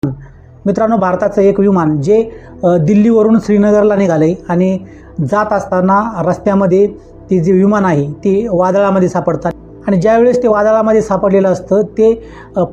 मित्रांनो, भारताचं एक विमान जे दिल्लीवरून श्रीनगरला निघाले आणि जात असताना रस्त्यामध्ये ते जे विमान आहे ते वादळामध्ये सापडतात आणि ज्यावेळेस ते वादळामध्ये सापडलेलं असतं ते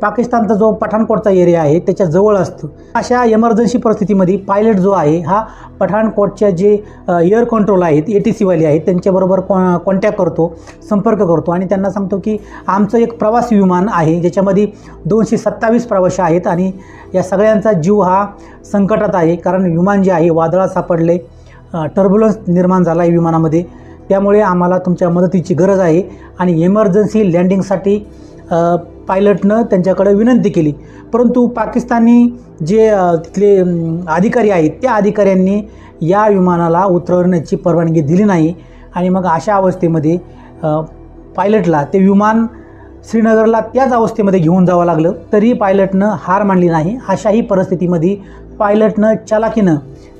पाकिस्तानचा जो पठाणकोटचा एरिया आहे त्याच्या जवळ असतं. अशा इमर्जन्सी परिस्थितीमध्ये पायलट जो आहे हा पठाणकोटच्या जे एअर कंट्रोल आहेत ATC वाले आहेत त्यांच्याबरोबर कॉन्टॅक्ट करतो, संपर्क करतो आणि त्यांना सांगतो की आमचं एक प्रवासी विमान आहे ज्याच्यामध्ये 227 प्रवासी आहेत आणि या सगळ्यांचा जीव हा संकटात आहे कारण विमान जे आहे वादळात सापडले, टर्ब्युलन्स निर्माण झाला आहे विमानामध्ये, त्यामुळे आम्हाला तुमच्या मदतीची गरज आहे आणि इमर्जन्सी लँडिंगसाठी पायलटनं त्यांच्याकडे विनंती केली. परंतु पाकिस्तानी जे तिथले अधिकारी आहेत त्या अधिकाऱ्यांनी या विमानाला उतरवण्याची परवानगी दिली नाही आणि मग अशा अवस्थेमध्ये पायलटला ते विमान श्रीनगरला त्याच अवस्थेमध्ये घेऊन जावं लागलं. तरी पायलटनं हार मानली नाही. अशाही परिस्थितीमध्ये पायलटनं चालाकीनं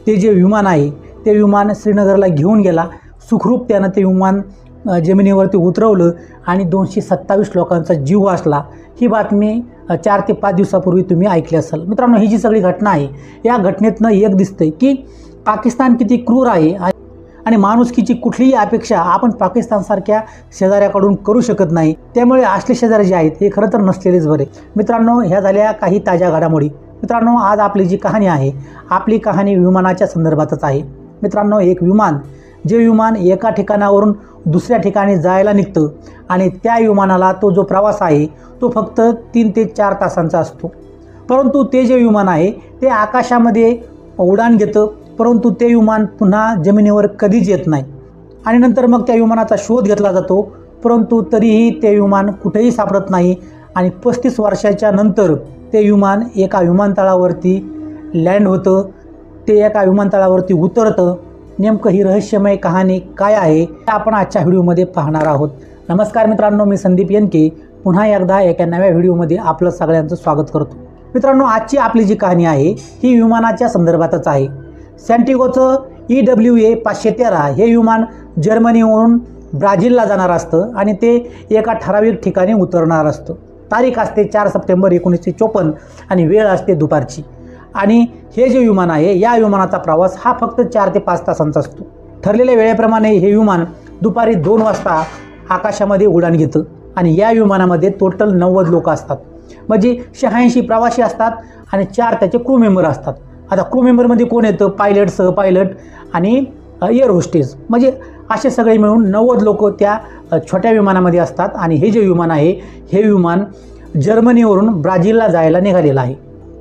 ते जे विमान आहे ते विमान श्रीनगरला घेऊन गेला. सुखरूप त्यानं ते विमान जमिनीवरती उतरवलं आणि 227 लोकांचा जीव वाचला. ही बातमी 4 ते 5 दिवसापूर्वी तुम्ही ऐकली असाल. मित्रांनो, ही जी सगळी घटना आहे या घटनेतनं एक दिसतंय की पाकिस्तान किती क्रूर आहे आणि माणुसकीची कुठलीही अपेक्षा आपण पाकिस्तानसारख्या शेजाऱ्याकडून करू शकत नाही. त्यामुळे असले शेजारी जे आहेत हे खरं तर नसलेलेच बरे. मित्रांनो, ह्या झाल्या काही ताज्या घडामोडी. मित्रांनो, आज आपली जी कहाणी आहे आपली कहाणी विमानाच्या संदर्भातच आहे. मित्रांनो, एक विमान, जे विमान एका ठिकाणावरून दुसऱ्या ठिकाणी जायला निघतं आणि त्या विमानाला तो जो प्रवास आहे तो फक्त 3 ते 4 तासांचा असतो. परंतु ते जे विमान आहे ते आकाशामध्ये उडान घेतं, परंतु ते विमान पुन्हा जमिनीवर कधीच येत नाही आणि नंतर मग त्या विमानाचा शोध घेतला जातो, परंतु तरीही ते विमान कुठेही सापडत नाही आणि 35 वर्षाच्या नंतर ते विमान एका विमानतळावरती लँड होतं, ते एका विमानतळावरती उतरतं. नेमकं ही रहस्यमय कहाणी काय आहे हे आपण आजच्या व्हिडिओमध्ये पाहणार आहोत. नमस्कार मित्रांनो, मी संदीप येनके पुन्हा एकदा एका नव्या व्हिडिओमध्ये आपलं सगळ्यांचं स्वागत करतो. मित्रांनो, आजची आपली जी कहाणी आहे ही विमानाच्या संदर्भातच आहे. सँटिगोचं EWA 513 हे विमान जर्मनीवरून ब्राझीलला जाणार असतं आणि ते एका ठराविक ठिकाणी उतरणार असतं. तारीख असते 4 सप्टेंबर 1954 आणि वेळ असते दुपारची. आणि हे जे विमान आहे या विमानाचा प्रवास हा फक्त 4 ते 5 तासांचा असतो. ठरलेल्या वेळेप्रमाणे हे विमान दुपारी 2 वाजता आकाशामध्ये उडान घेतं आणि या विमानामध्ये टोटल 90 लोक असतात. म्हणजे 86 प्रवासी असतात आणि 4 त्याचे क्रू मेंबर असतात. आता क्रू मेंबरमध्ये कोण येतं? पायलट, सहपायलट आणि एअर होस्टेस, म्हणजे असे सगळे मिळून 90 लोक त्या छोट्या विमानामध्ये असतात. आणि हे जे विमान आहे हे विमान जर्मनीवरून ब्राझीलला जायला निघालेलं आहे.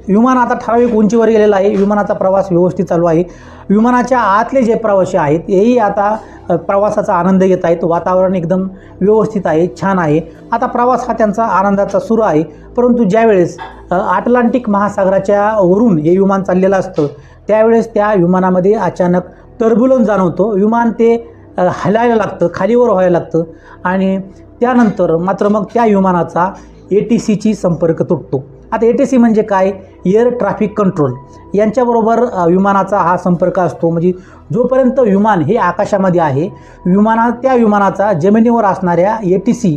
विमान आता ठराविक उंचीवर गेलेलं आहे. विमानाचा प्रवास व्यवस्थित चालू आहे. विमानाच्या आतले जे प्रवासी आहेत हेही आता प्रवासाचा आनंद घेत आहेत. वातावरण एकदम व्यवस्थित आहे, छान आहे. आता प्रवास हा त्यांचा आनंदाचा सुरू आहे. परंतु ज्यावेळेस अटलांटिक महासागराच्या वरून हे विमान चाललेलं असतं त्यावेळेस त्या विमानामध्ये अचानक टर्ब्युलन्स जाणवतो. विमान ते हलायला लागतं, खालीवर व्हायला लागतं आणि त्यानंतर मात्र मग त्या विमानाचा ATCशी संपर्क तुटतो. आता ATC म्हणजे काय? एअर ट्रॅफिक कंट्रोल यांच्याबरोबर विमानाचा हा संपर्क असतो. म्हणजे जोपर्यंत विमान हे आकाशामध्ये आहे त्या विमानाचा जमिनीवर असणाऱ्या ATC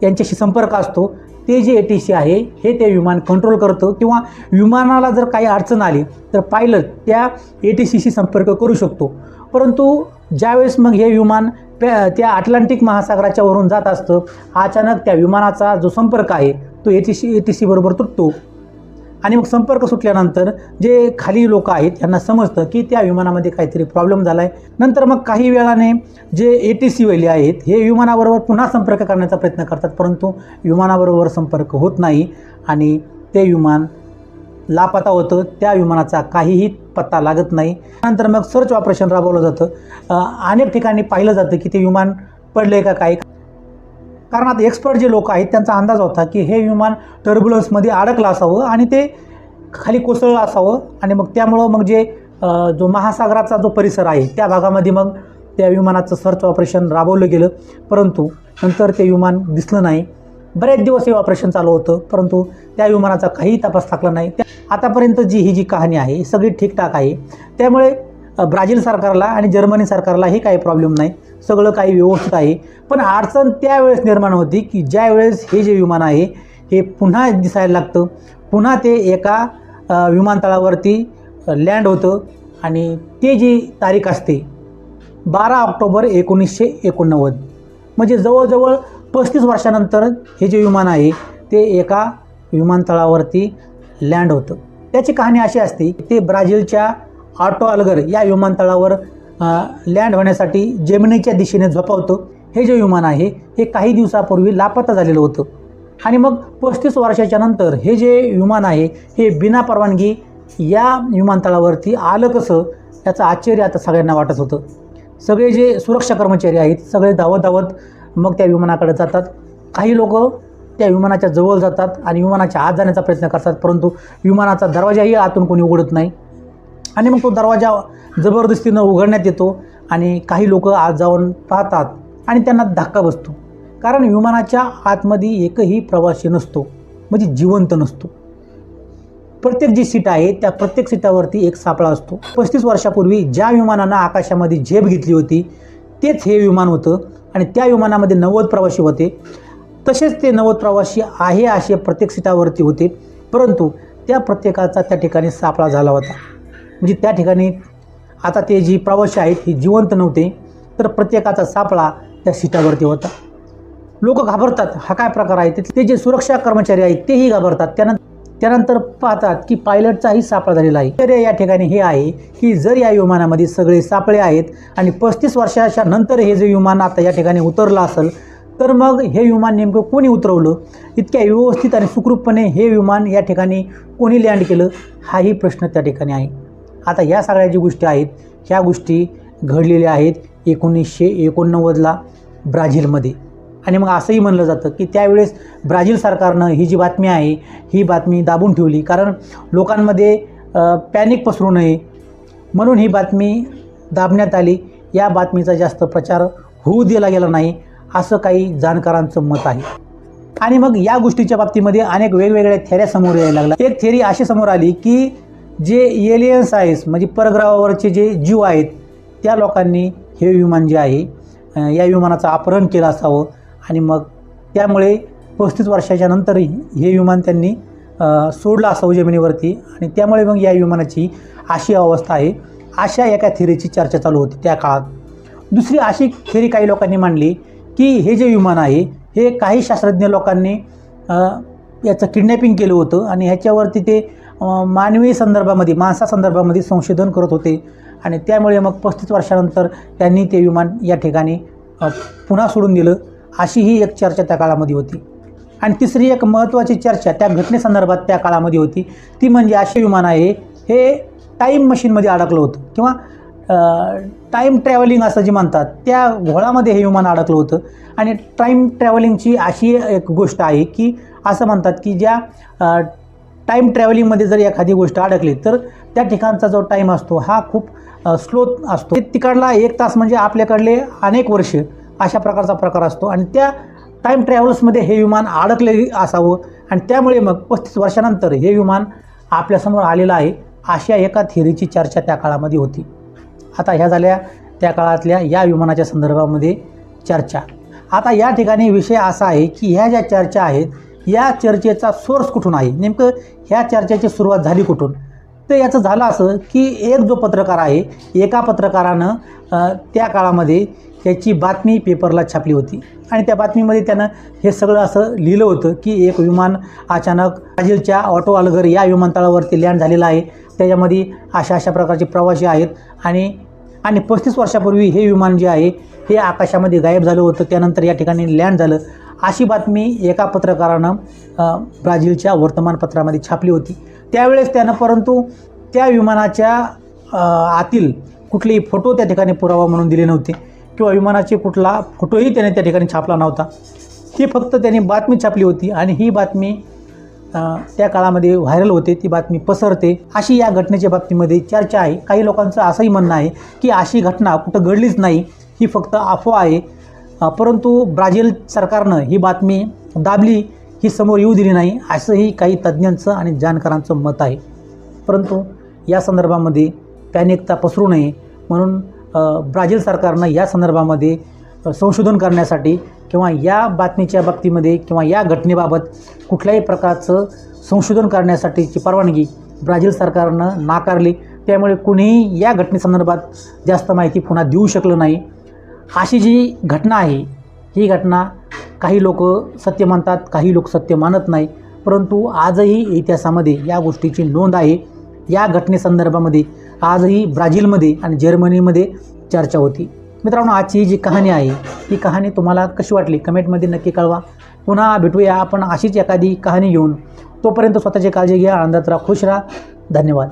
यांच्याशी संपर्क असतो. ते जे ATC आहे हे ते विमान कंट्रोल करतं किंवा विमानाला जर काही अडचण आली तर पायलट त्या ATCशी संपर्क करू शकतो. परंतु ज्यावेळेस मग हे विमान त्या अटलांटिक महासागराच्या वरून जात असतं अचानक त्या विमानाचा जो संपर्क आहे तो ATC बरोबर तुटतो आणि मग संपर्क सुटल्यानंतर जे खाली लोक आहेत त्यांना समजतं की त्या विमानामध्ये काहीतरी प्रॉब्लेम झाला आहे. नंतर मग काही वेळाने जे ATC वाले आहेत हे विमानाबरोबर पुन्हा संपर्क करण्याचा प्रयत्न करतात, परंतु विमानाबरोबर संपर्क होत नाही आणि ते विमान लापता होतं. त्या विमानाचा काहीही पत्ता लागत नाही. नंतर मग सर्च ऑपरेशन राबवलं जातं. अनेक ठिकाणी पाहिलं जातं की ते विमान पडले का काय, कारण आता एक्सपर्ट जे लोक आहेत त्यांचा अंदाज होता की हे विमान टर्ब्युलन्समध्ये अडकलं असावं आणि ते खाली कोसळलं असावं आणि मग त्यामुळं मग जो महासागराचा जो परिसर आहे त्या भागामध्ये मग त्या विमानाचं सर्च ऑपरेशन राबवलं गेलं, परंतु नंतर ते विमान दिसलं नाही. बरेच दिवस हे ऑपरेशन चालू होतं परंतु त्या विमानाचा काही तपास लागला नाही. आतापर्यंत ही जी कहाणी आहे ही सगळी ठीकठाक आहे. त्यामुळे ब्राझील सरकारला आणि जर्मनी सरकारलाही काही प्रॉब्लेम नाही, सगळं काही व्यवस्थित आहे. पण अडचण त्यावेळेस निर्माण होती की ज्यावेळेस हे जे विमान आहे हे पुन्हा दिसायला लागतं, पुन्हा ते एका विमानतळावरती लँड होतं आणि ते जी तारीख असते 12 ऑक्टोबर 1989, म्हणजे जवळजवळ 35 वर्षानंतर हे जे विमान आहे ते एका विमानतळावरती लँड होतं. त्याची कहाणी अशी असते, ते ब्राझीलच्या ऑटो अल्गर या विमानतळावर लँड होण्यासाठी जेमिनीच्या दिशेने झोपावतं. हे जे विमान आहे हे काही दिवसापूर्वी लापता झालेलं होतं आणि मग 35 वर्षाच्या नंतर हे जे विमान आहे हे बिना परवानगी या विमानतळावरती आलं कसं, याचं आश्चर्य आता सगळ्यांना वाटत होतं. सगळे जे सुरक्षा कर्मचारी आहेत सगळे धावत धावत मग त्या विमानाकडे जातात. काही लोक त्या विमानाच्या जवळ जातात आणि विमानाच्या आत जाण्याचा प्रयत्न करतात, परंतु विमानाचा दरवाजाही आतून कोणी उघडत नाही आणि मग तो दरवाजा जबरदस्तीनं उघडण्यात येतो आणि काही लोक आत जाऊन पाहतात आणि त्यांना धक्का बसतो, कारण विमानाच्या आतमध्ये एकही प्रवासी नसतो, म्हणजे जिवंत नसतो. प्रत्येक जी सीट आहे त्या प्रत्येक सीटावरती एक सापळा असतो. 35 वर्षापूर्वी ज्या विमानानं आकाशामध्ये झेप घेतली होती तेच हे विमान होतं आणि त्या विमानामध्ये 90 प्रवासी होते. तसेच ते 90 प्रवासी आहे असे प्रत्येक सीटावरती होते, परंतु त्या प्रत्येकाचा त्या ठिकाणी सापळा झाला होता. म्हणजे त्या ठिकाणी आता ते जी प्रवासी आहेत हे जिवंत नव्हते, तर प्रत्येकाचा सापळा त्या सीटावरती होता. लोक घाबरतात, हा काय प्रकार आहे. ते जे सुरक्षा कर्मचारी आहेत तेही घाबरतात. त्यानंतर पाहतात की पायलटचाही सापळा झालेला आहे. तर या ठिकाणी हे आहे की जर या विमानामध्ये सगळे सापळे आहेत आणि 35 वर्षाच्या नंतर हे जे विमान आता या ठिकाणी उतरलं असेल, तर मग हे विमान नेमकं कोणी उतरवलं, इतक्या व्यवस्थित आणि सुखरूपपणे हे विमान या ठिकाणी कोणी लँड केलं, हाही प्रश्न त्या ठिकाणी आहे. आता ह्या सगळ्या जी गोष्टी आहेत ह्या गोष्टी घडलेल्या आहेत 1989ला ब्राझीलमध्ये. आणि मग असंही म्हणलं जातं की त्यावेळेस ब्राझील सरकारनं ही जी बातमी आहे ही बातमी दाबून ठेवली, कारण लोकांमध्ये पॅनिक पसरू नये म्हणून ही बातमी दाबण्यात आली. या बातमीचा जास्त प्रचार होऊ दिला गेला नाही असं काही जाणकारांचं मत आहे. आणि मग या गोष्टीच्या बाबतीमध्ये अनेक वेगवेगळ्या थेऱ्या समोर यायला लागल्या. एक थेरी अशी समोर आली की जे एलियन्स आहेत, म्हणजे परग्रहावरचे जे जीव आहेत, त्या लोकांनी हे विमान जे आहे या विमानाचं अपहरण केलं असावं आणि मग त्यामुळे 35 वर्षाच्या नंतर हे विमान त्यांनी सोडलं असावं जमिनीवरती आणि त्यामुळे मग या विमानाची अशी अवस्था आहे, अशा एका थेरीची चर्चा चालू होती त्या काळात. दुसरी अशी थेरी काही लोकांनी मांडली की हे जे विमान आहे हे काही शास्त्रज्ञ लोकांनी याचं किडनॅपिंग केलं होतं आणि ह्याच्यावरती ते मानवी संदर्भामध्ये, माणसासंदर्भामध्ये संशोधन करत होते आणि त्यामुळे मग 35 वर्षानंतर त्यांनी ते विमान या ठिकाणी पुन्हा सोडून दिलं, अशी ही एक चर्चा त्या काळामध्ये होती. आणि तिसरी एक महत्त्वाची चर्चा त्या घटनेसंदर्भात त्या काळामध्ये होती, ती म्हणजे असे विमान आहे हे टाईम मशीनमध्ये अडकलं होतं किंवा टाईम ट्रॅव्हलिंग असं जे म्हणतात त्या घोळामध्ये हे विमान अडकलं होतं. आणि टाईम ट्रॅव्हलिंगची अशी एक गोष्ट आहे की असं म्हणतात की ज्या टाईम ट्रॅव्हलिंगमध्ये जर एखादी गोष्ट अडकली तर त्या ठिकाणचा जो टाईम असतो हा खूप स्लो असतो. तिकडला 1 तास म्हणजे आपल्याकडले अनेक वर्ष, अशा प्रकारचा प्रकार असतो आणि त्या टाईम ट्रॅव्हल्समध्ये हे विमान अडकले असावं आणि त्यामुळे मग 35 वर्षानंतर हे विमान आपल्यासमोर आलेलं आहे, अशा एका थेरीची चर्चा त्या काळामध्ये होती. आता ह्या झाल्या त्या काळातल्या या विमानाच्या संदर्भामध्ये चर्चा. आता या ठिकाणी विषय असा आहे की ह्या ज्या चर्चा आहेत या चर्चेचा सोर्स कुठून आहे, नेमकं ह्या चर्चेची सुरुवात झाली कुठून. तर याचं झालं असं की एक जो पत्रकार आहे, एका पत्रकारानं त्या काळामध्ये ह्याची बातमी पेपरला छापली होती आणि त्या बातमीमध्ये त्यानं हे सगळं असं लिहिलं होतं की एक विमान अचानक ब्राझीलच्या ऑटो अल्गर या विमानतळावरती लँड झालेलं आहे, त्याच्यामध्ये अशा प्रकारचे प्रवासी आहेत आणि 35 वर्षापूर्वी हे विमान जे आहे हे आकाशामध्ये गायब झालं होतं, त्यानंतर या ठिकाणी लँड झालं, अशी बातमी एका पत्रकारानं ब्राझीलच्या वर्तमानपत्रामध्ये छापली होती. त्यावेळेस त्यानं परंतु त्या विमानाच्या आतील कुठलेही फोटो त्या ठिकाणी पुरावा म्हणून दिले नव्हते किंवा विमानाचे कुठला फोटोही त्याने त्या ठिकाणी छापला नव्हता. ही फक्त त्याने बातमी छापली होती आणि ही बातमी त्या काळामध्ये व्हायरल होते, ती बातमी पसरते, अशी या घटनेच्या बाबतीमध्ये चर्चा आहे. काही लोकांचं असंही म्हणणं आहे की अशी घटना कुठं घडलीच नाही, ही फक्त अफवा आहे, परंतु ब्राझील सरकारनं ही बातमी दाबली, ही समोर येऊ दिली नाही, असंही काही तज्ज्ञांचं आणि जाणकारांचं मत आहे. परंतु या संदर्भामध्ये पॅनिकता पसरू नये म्हणून ब्राझील सरकारनं या संदर्भामध्ये संशोधन करण्यासाठी किंवा या बातमीच्या बाबतीमध्ये किंवा या घटनेबाबत कुठल्याही प्रकारचं संशोधन करण्यासाठीची परवानगी ब्राझील सरकारनं नाकारली. त्यामुळे कुणीही या घटनेसंदर्भात जास्त माहिती पुन्हा देऊ शकलं नाही. अशी जी घटना आहे, ही घटना काही लोक सत्य मानतात, काही लोक सत्य मानत नाही, परंतु आजही इतिहासामध्ये या गोष्टीची नोंद आहे. या घटनेसंदर्भामध्ये आजही ब्राझीलमध्ये आणि जर्मनीमध्ये चर्चा होती. मित्रांनो, आजची जी कहाणी आहे ही कहाणी तुम्हाला कशी वाटली कमेंटमध्ये नक्की कळवा. पुन्हा भेटूया आपण अशीच एखादी कहाणी घेऊन. तोपर्यंत स्वतःची काळजी घ्या, आनंदात राहा, खुश राहा. धन्यवाद.